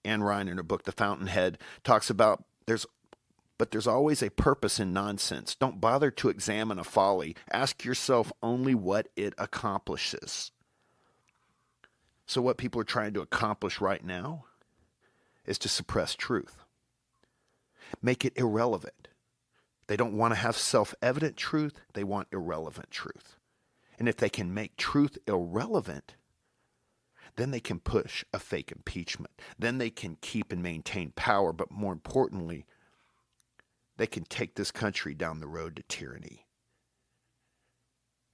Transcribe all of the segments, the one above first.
Anne Ryan, in her book, The Fountainhead, talks about there's always a purpose in nonsense. Don't bother to examine a folly. Ask yourself only what it accomplishes. So what people are trying to accomplish right now is to suppress truth. Make it irrelevant. They don't want to have self-evident truth. They want irrelevant truth. And if they can make truth irrelevant, then they can push a fake impeachment. Then they can keep and maintain power. But more importantly, they can take this country down the road to tyranny.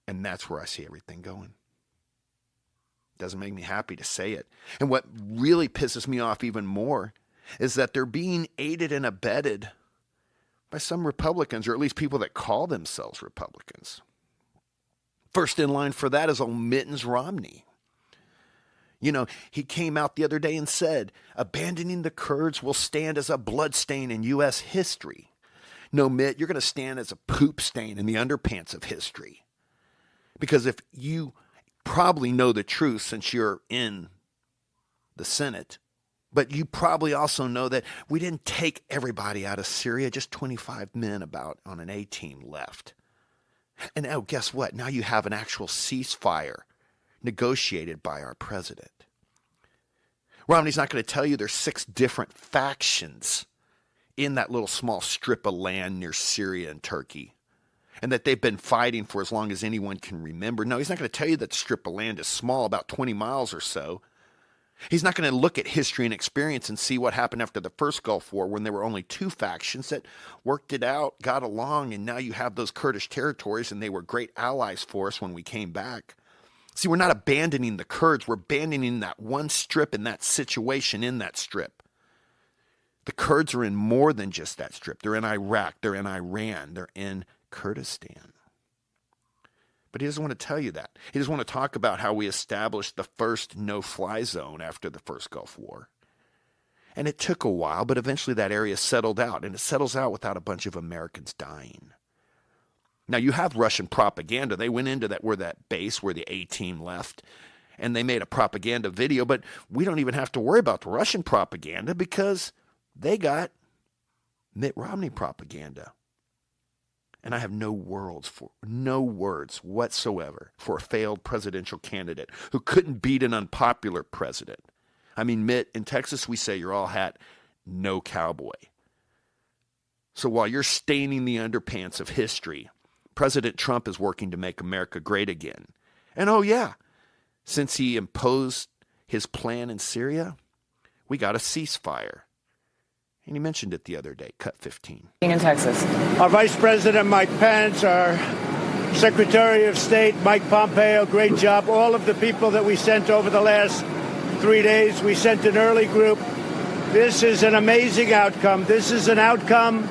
And that's where I see everything going. Doesn't make me happy to say it. And what really pisses me off even more is that they're being aided and abetted by some Republicans, or at least people that call themselves Republicans. First in line for that is old Mitt Romney. You know, he came out the other day and said, abandoning the Kurds will stand as a bloodstain in U.S. history. No, Mitt, you're going to stand as a poop stain in the underpants of history. Because if you probably know the truth since you're in the Senate, but you probably also know that we didn't take everybody out of Syria, just 25 men about on an A-team left. And oh, guess what? Now you have an actual ceasefire negotiated by our president. Romney's not going to tell you there's 6 different factions in that little small strip of land near Syria and Turkey, and that they've been fighting for as long as anyone can remember. No, he's not going to tell you that the strip of land is small, about 20 miles or so. He's not going to look at history and experience and see what happened after the first Gulf War when there were only 2 factions that worked it out, got along, and now you have those Kurdish territories, and they were great allies for us when we came back. See, we're not abandoning the Kurds. We're abandoning that one strip and that situation in that strip. The Kurds are in more than just that strip. They're in Iraq. They're in Iran. They're in Kurdistan. But he doesn't want to tell you that. He doesn't want to talk about how we established the first no-fly zone after the first Gulf War. And it took a while, but eventually that area settled out. And it settles out without a bunch of Americans dying. Now, you have Russian propaganda. They went into that base where the A-team left, and they made a propaganda video. But we don't even have to worry about the Russian propaganda because they got Mitt Romney propaganda. And I have no words whatsoever for a failed presidential candidate who couldn't beat an unpopular president. I mean, Mitt, in Texas, we say you're all hat, no cowboy. So while you're staining the underpants of history, President Trump is working to make America great again. And oh yeah, since he imposed his plan in Syria, we got a ceasefire. And he mentioned it the other day, cut 15. In Texas. Our Vice President Mike Pence, our Secretary of State Mike Pompeo, great job. All of the people that we sent over the last 3 days, we sent an early group. This is an amazing outcome. This is an outcome,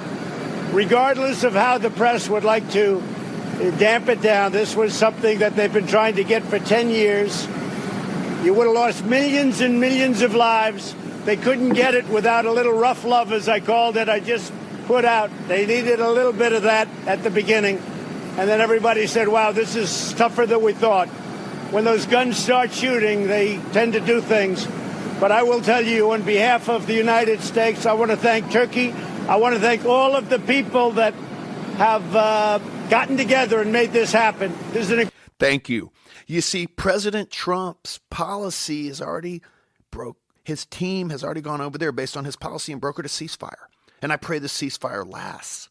regardless of how the press would like to damp it down. This was something that they've been trying to get for 10 years. You would have lost millions and millions of lives. They couldn't get it without a little rough love, as I called it. I just put out. They needed a little bit of that at the beginning. And then everybody said, wow, this is tougher than we thought. When those guns start shooting, they tend to do things. But I will tell you, on behalf of the United States, I want to thank Turkey. I want to thank all of the people that have gotten together and made this happen. Thank you. You see, President Trump's policy is already broke. His team has already gone over there based on his policy and brokered a ceasefire. And I pray the ceasefire lasts.